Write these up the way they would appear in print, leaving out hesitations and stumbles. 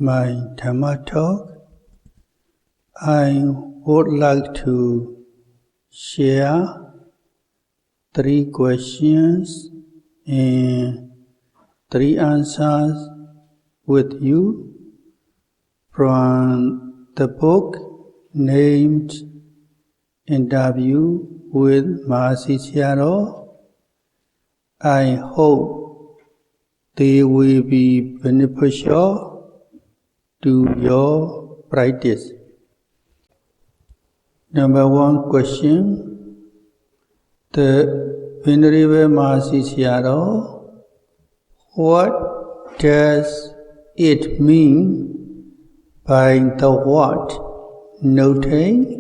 my Dhamma talk, I would like to share 3 questions and 3 answers with you from the book named Interview with Mahasi Sayadaw. I hope they will be beneficial to your practice. Number 1 question. The Venerable Mahasi Sayadaw, what does it mean by the word noting?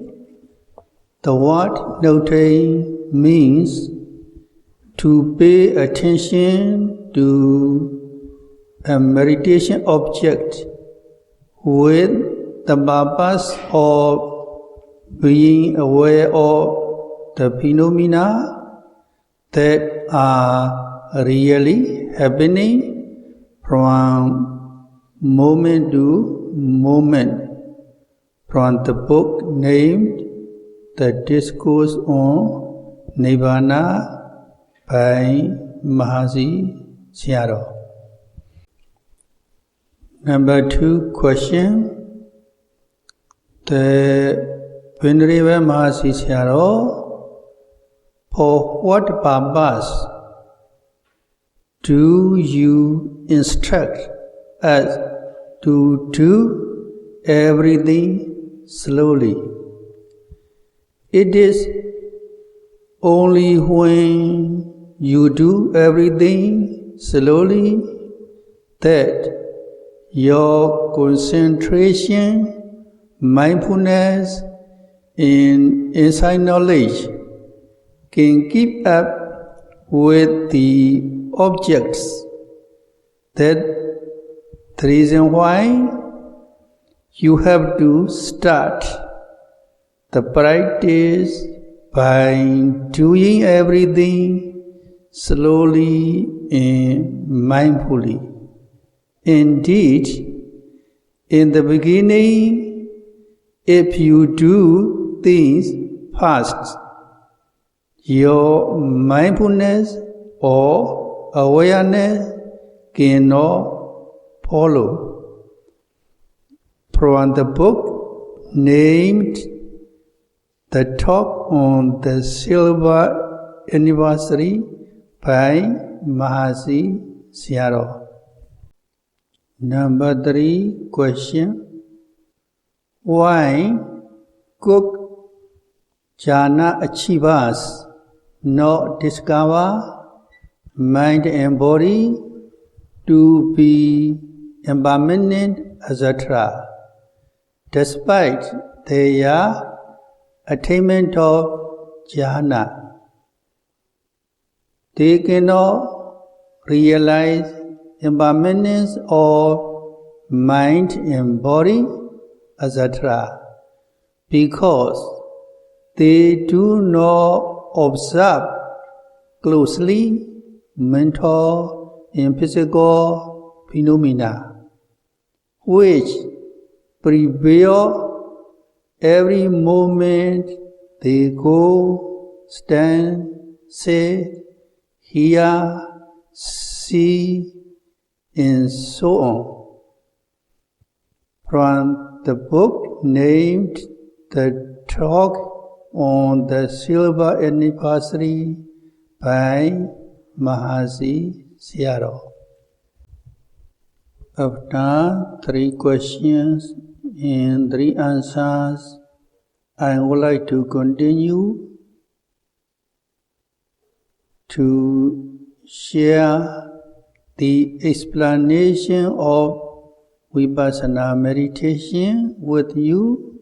The word noting means to pay attention to a meditation object with the purpose of being aware of the phenomena that are really happening from moment to moment. From the book named The Discourse on Nibbana by Mahasi Sayadaw. Number 2 question. The Venerable Mahasi Sayadaw, for what purpose do you instruct us to do everything slowly? It is only when you do everything slowly that your concentration, mindfulness, and insight knowledge can keep up with the objects. That's the reason why you have to start the practice by doing everything slowly and mindfully. Indeed, in the beginning, if you do things fast, your mindfulness or awareness cannot follow. From the book named The Talk on the Silver Anniversary by Mahasi Sayadaw. Number 3 question. Why could jhana achievers not discover mind and body to be impermanent, etc., despite their attainment of jhana? They cannot realize impermanence of mind and body, etc., because they do not observe closely mental and physical phenomena, which prevail every moment they go, stand, sit, hear, see, and so on. From the book named The Talk on the Silver Anniversary by Mahasi Sayadaw. After 3 questions and 3 answers, I would like to continue to share the explanation of Vipassana meditation with you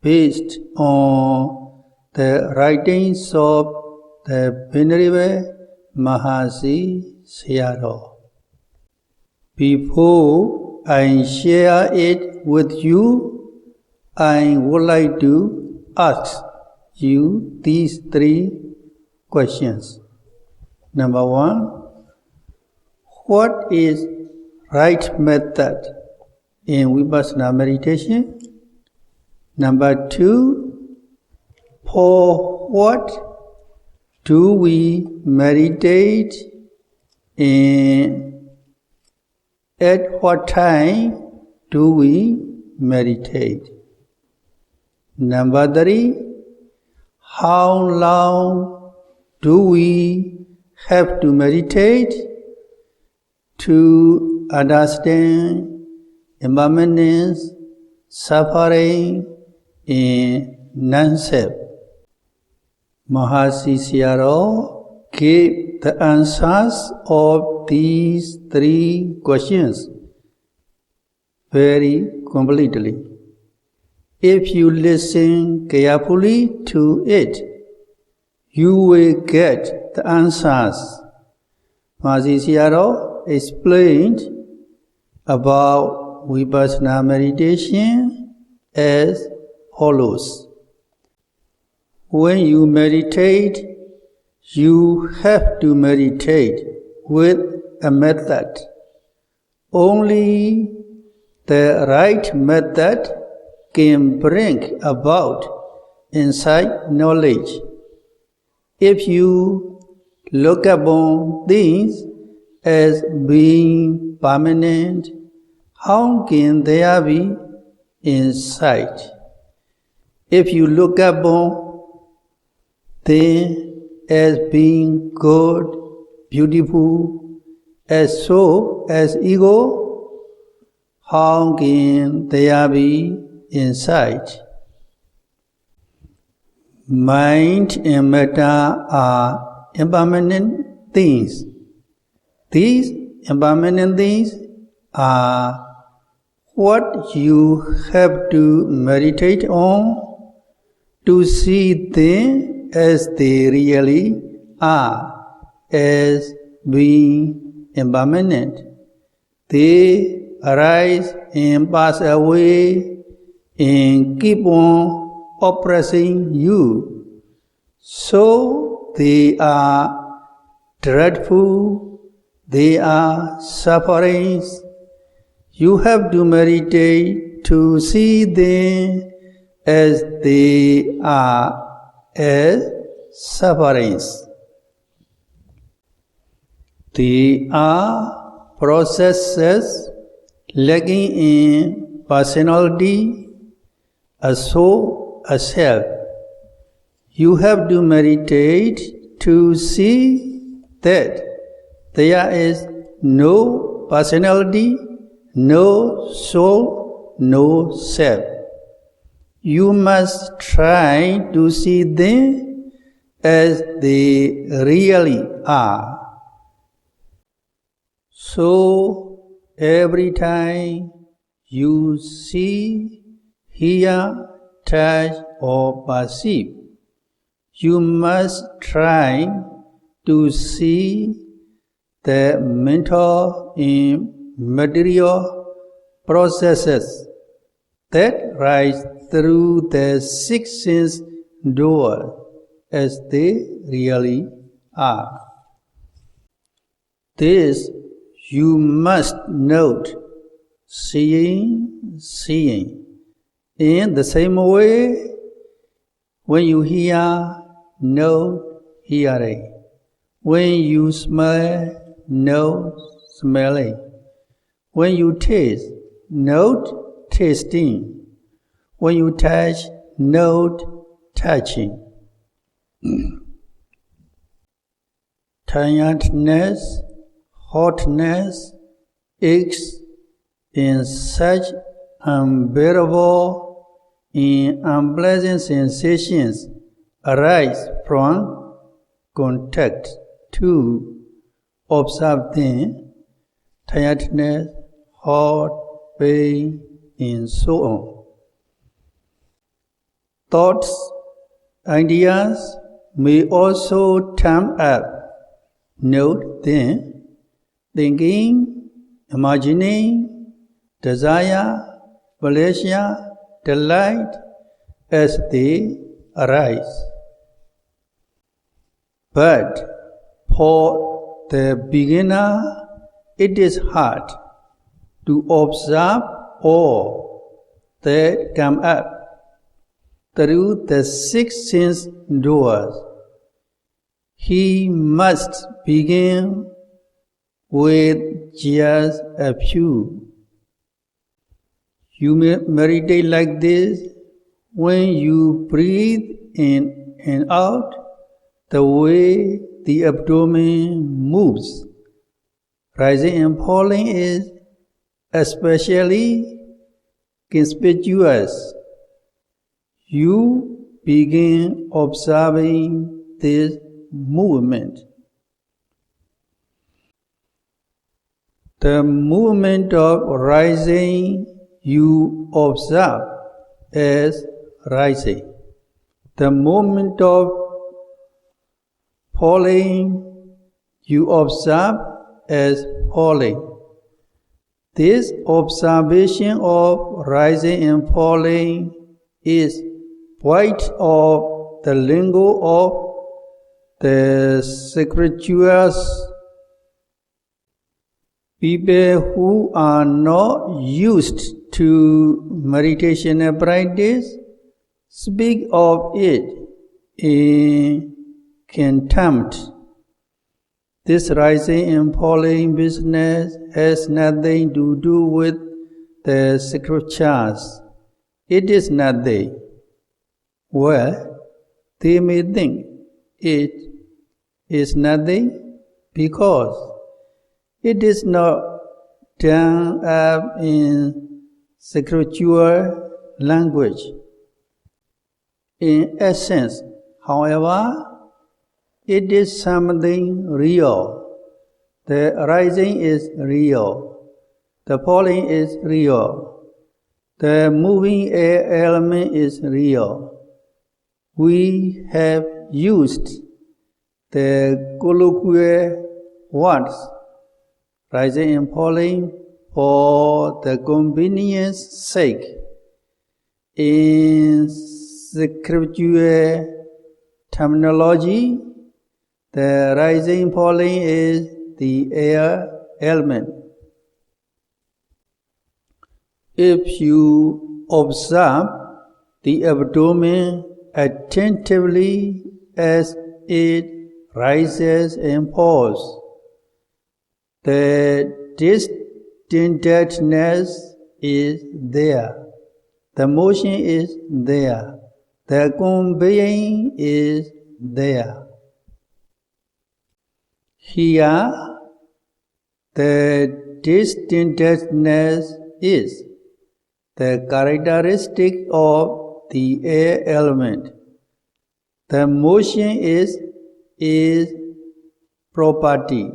based on the writings of the Venerable Mahasi Sayadaw. Before I share it with you, I would like to ask you these 3 questions. Number 1, what is right method in Vipassana meditation. Number 2, for what do we meditate and at what time do we meditate? Number 3, how long do we have to meditate to understand impermanence, suffering, and non-self? Mahasi Sayadaw gave the answers of these 3 questions very completely. If you listen carefully to it, you will get the answers. Mahasi Sayadaw explained about Vipassana meditation as follows. When you meditate, you have to meditate with a method. Only the right method can bring about insight knowledge. If you look upon things as being permanent, how can there be insight? If you look upon them as being good, beautiful, as soul, as ego, how can there be insight? Mind and matter are impermanent things. These impermanent things are what you have to meditate on to see them as they really are, as being impermanent. They arise and pass away and keep on oppressing you. So they are dreadful, they are sufferings. You have to meditate to see them as they are, as sufferings. They are processes lacking in personality, a soul, a self. You have to meditate to see that there is no personality, no soul, no self. You must try to see them as they really are. So every time you see, hear, touch, or perceive, you must try to see the mental and material processes that rise through the 6 sense door as they really are. This you must note, seeing. In the same way, when you hear, note hearing. When you smell, note smelling. When you taste, note tasting. When you touch, note touching. Tiredness, hotness, aches, and such unbearable and unpleasant sensations arise from contact. To observe them, tiredness, hot, pain, and so on. Thoughts, ideas may also turn up. Note them. Thinking, imagining, desire, pleasure, delight as they arise. But for the beginner, it is hard to observe all that come up through the six sense doors. He must begin with just a few. You may meditate like this when you breathe in and out, the way the abdomen moves. Rising and falling is especially conspicuous. You begin observing this movement. The movement of rising you observe as rising. The movement of falling you observe as falling. This observation of rising and falling is part of the lingo of the scriptures. People who are not used to meditation and practice speak of it in contempt. This rising and falling business has nothing to do with the scriptures. It is nothing. Well, they may think it is nothing because it is not done up in scriptural language. In essence, however, it is something real. The rising is real. The falling is real. The moving air element is real. We have used the colloquial words rising and falling for the convenience sake. In scriptural terminology, the rising and falling is the air element. If you observe the abdomen attentively as it rises and falls, the distendedness is there. The motion is there. The conveying is there. Here, the distendedness is the characteristic of the air element. The motion is property,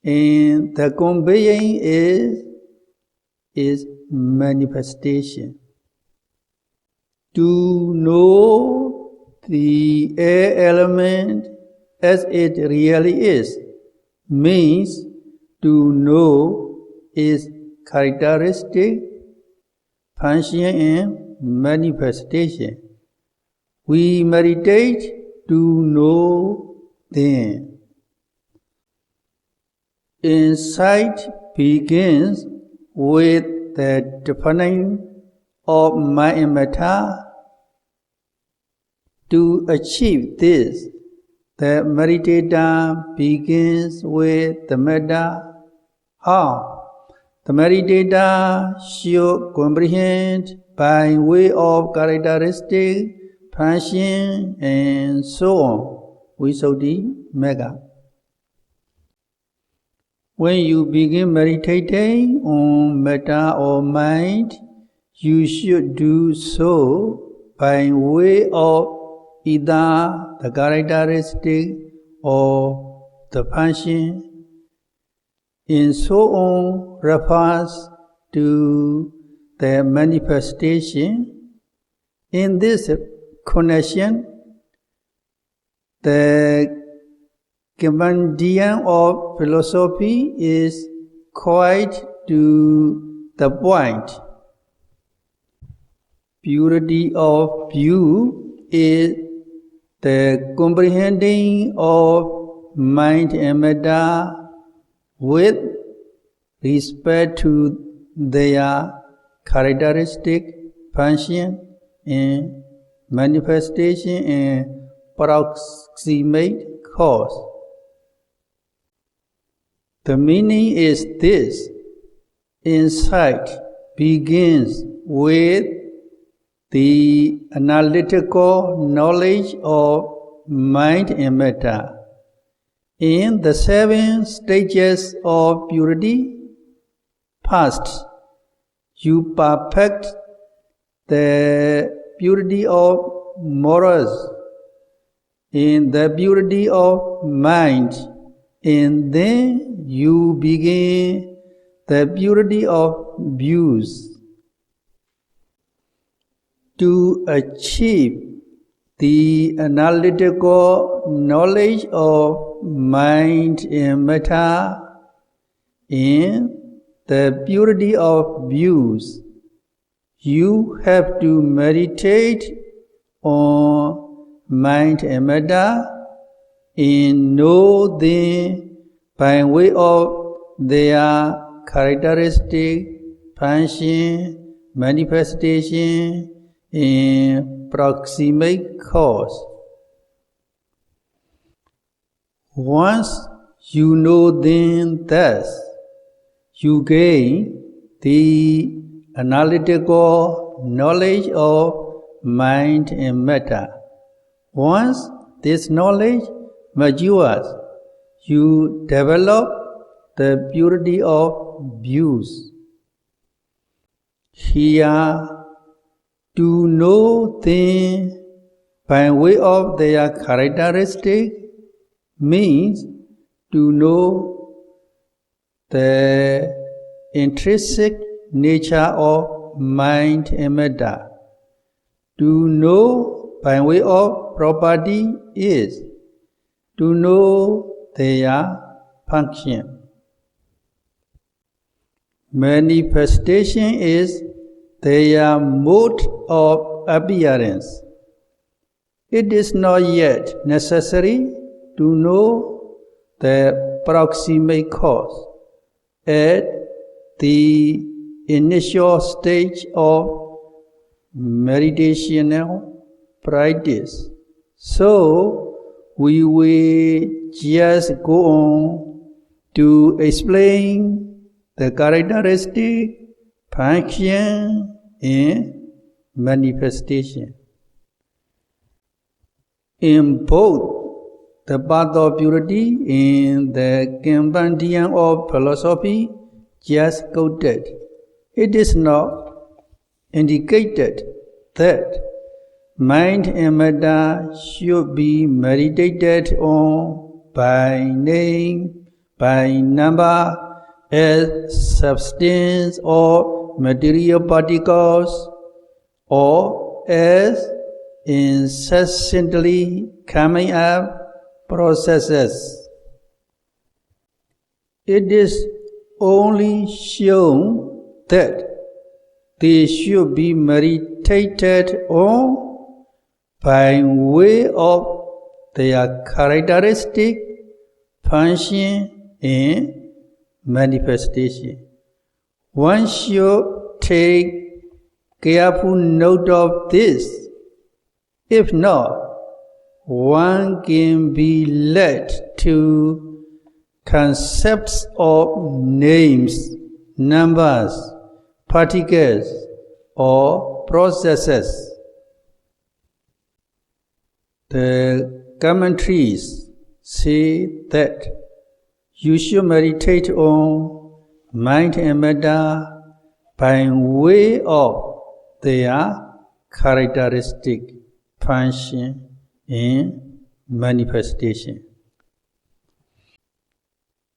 and the conveying is manifestation. To know the air element as it really is means to know its characteristic, function and manifestation. We meditate to know them. Insight begins with the defining of mind and matter. To achieve this, the meditator begins with the matter. How? The meditator should comprehend by way of characteristic, function, and so on. Visuddhi Magga. When you begin meditating on matter or mind, you should do so by way of either the characteristic or the function, and so on refers to the manifestation. In this connection, the compendium of philosophy is quite to the point. Purity of view is the comprehending of mind and matter with respect to their characteristic, function, and manifestation, and proximate cause. The meaning is this: insight begins with the analytical knowledge of mind and matter. In the 7 stages of purity, first, you perfect the purity of morals, in the purity of mind, and then you begin the purity of views. To achieve the analytical knowledge of mind and matter and the purity of views, you have to meditate on mind and matter and know them by way of their characteristic, function, manifestation, and proximate cause. Once you know them thus, you gain the analytical knowledge of mind and matter. Once this knowledge matures, you develop the purity of views. Here, to know them by way of their characteristic means to know the intrinsic nature of mind and matter. To know by way of property is to know their function. Manifestation is their mode of appearance. It is not yet necessary to know the proximate cause at the initial stage of meditational practice. So we will just go on to explain the characteristic, function, and manifestation. In both the path of purity and the compendium of philosophy just quoted, it is not indicated that mind and matter should be meditated on by name, by number, as substance or material particles, or as incessantly coming up processes. It is only shown that they should be meditated on by way of their characteristic, function, and manifestation. One should take careful note of this. If not, one can be led to concepts of names, numbers, particles, or processes. The commentaries say that you should meditate on mind and matter by way of their characteristic, function, and manifestation.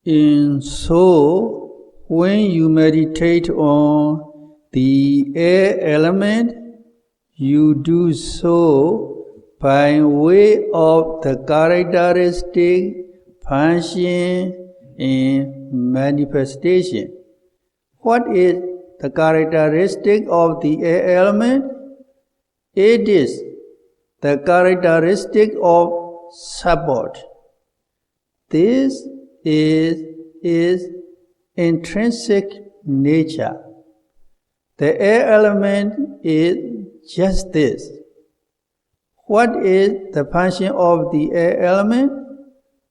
And so, when you meditate on the air element, you do so by way of the characteristic, function, and manifestation. What is the characteristic of the air element? It is the characteristic of support. This is its intrinsic nature. The air element is just this. What is the function of the air element?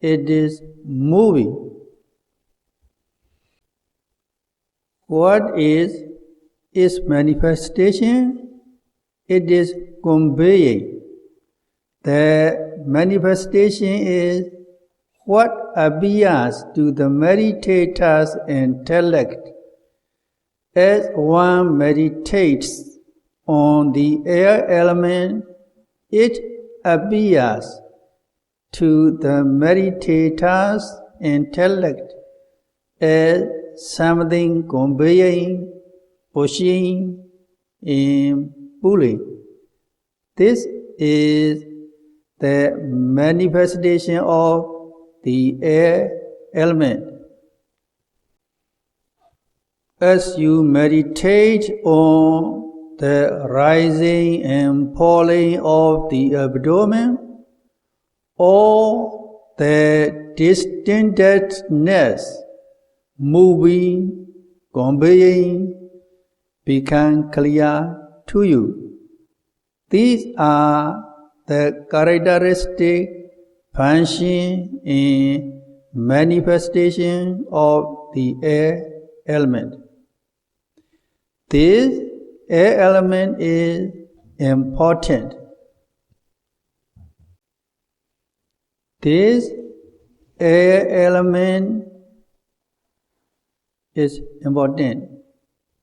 It is moving. What is its manifestation? It is conveying. The manifestation is what appears to the meditator's intellect. As one meditates on the air element, it appears to the meditator's intellect as something conveying, pushing, and pulling. This is the manifestation of the air element. As you meditate on the rising and falling of the abdomen, all the distinctness, moving, conveying, become clear to you. These are the characteristic function and manifestation of the air element. This air element is important. This air element is important.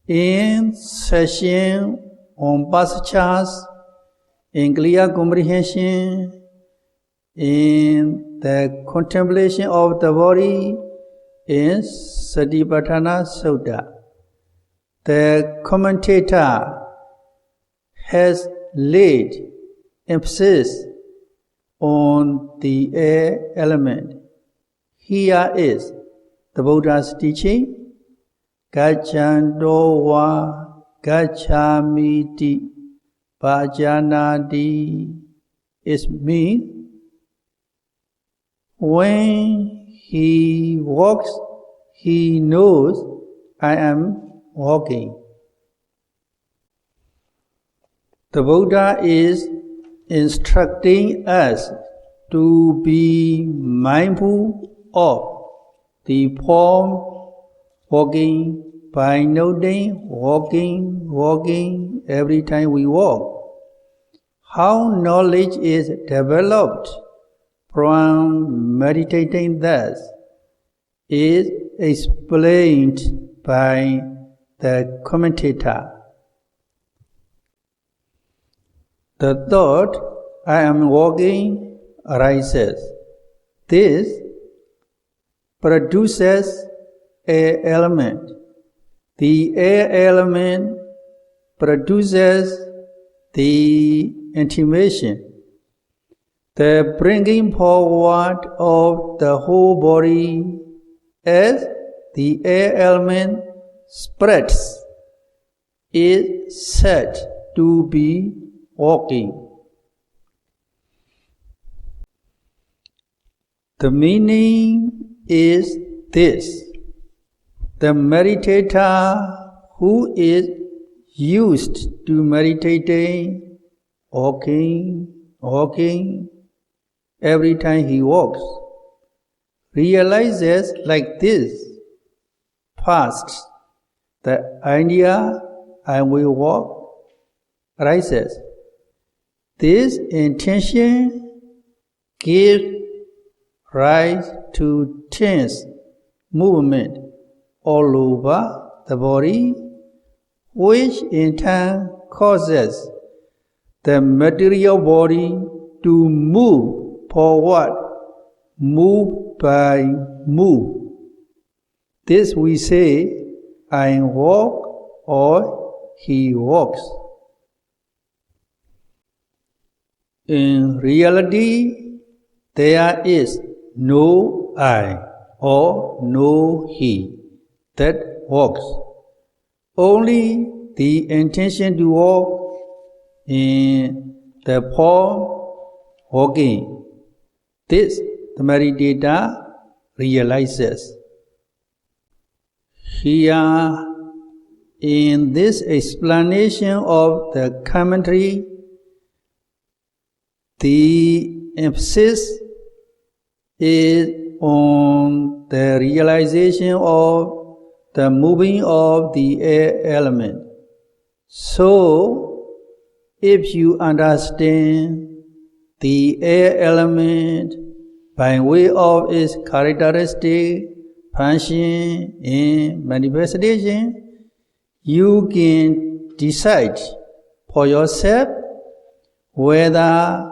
In session on postures, in clear comprehension, in the contemplation of the body, in Satipatthana Sutta, the commentator has laid emphasis on the air element. Here is the Buddha's teaching: Gacchando va gacchami bhajanati. It means when he walks, he knows I am walking. The Buddha is instructing us to be mindful of the form walking by noting walking every time we walk. How knowledge is developed from meditating thus is explained by the commentator. The thought, I am walking, arises. This produces air element. The air element produces the intimation, the bringing forward of the whole body as the air element spreads is said to be walking. The meaning is this: the meditator who is used to meditating, walking, every time he walks, realizes like this: first, the idea I will walk arises. This intention gives rise to tense movement all over the body, which in turn causes the material body to move forward, move by move. This we say, I walk or he walks. In reality, there is no I or no he that walks. Only the intention to walk in the form walking. This the meditator realizes. Here In this explanation of the commentary, the emphasis is on the realization of the moving of the air element. So, if you understand the air element by way of its characteristic, function, and manifestation, you can decide for yourself whether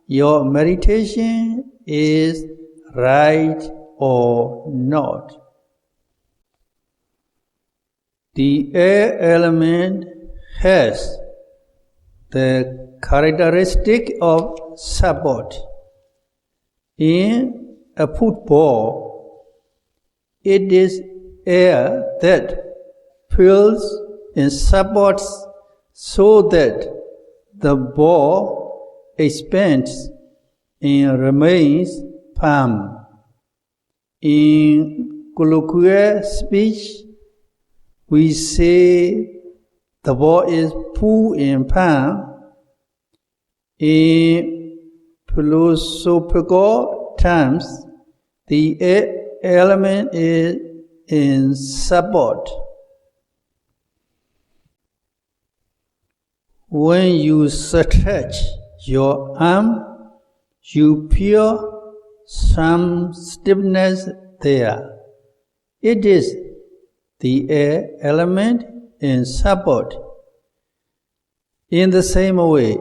your meditation is right or not. The air element has the characteristic of support. In a football, it is air that fills and supports so that the ball expands and remains firm. In colloquial speech, we say the ball is full and firm. In philosophical terms, the element is in support. When you stretch your arm, you feel some stiffness there. It is the air element in support. In the same way,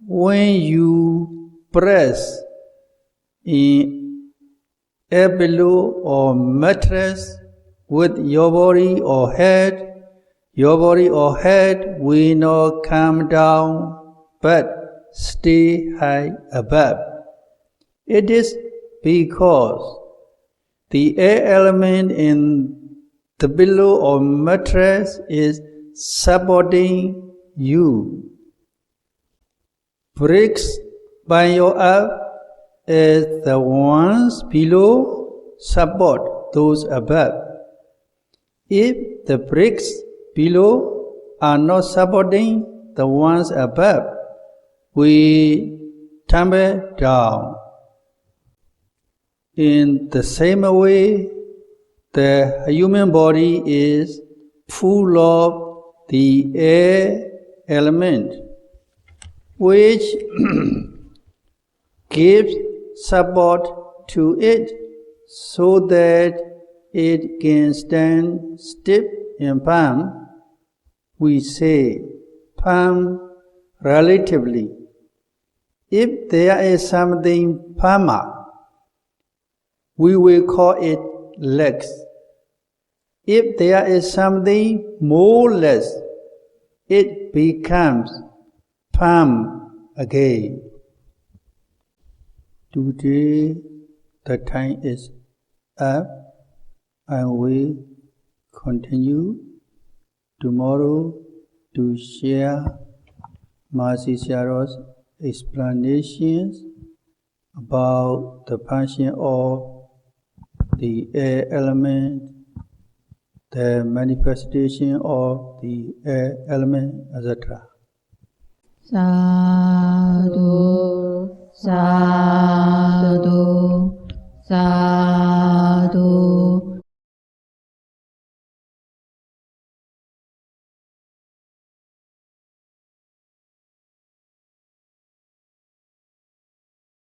when you press in a pillow or mattress with your body or head will not come down but stay high above. It is because the air element in the pillow or mattress is supporting you. Bricks by your up as the ones below support those above. If the bricks below are not supporting the ones above, we tumble down. In the same way, the human body is full of the air element, which gives support to it so that it can stand stiff and firm. We say firm relatively. If there is something firmer, we will call it legs. If there is something more less, it becomes firm again. Today, the time is up and we continue tomorrow to share Mahasi Sayadaw's explanations about the function of the air element, the manifestation of the air element, etc. Sadhu, sadhu, sadhu.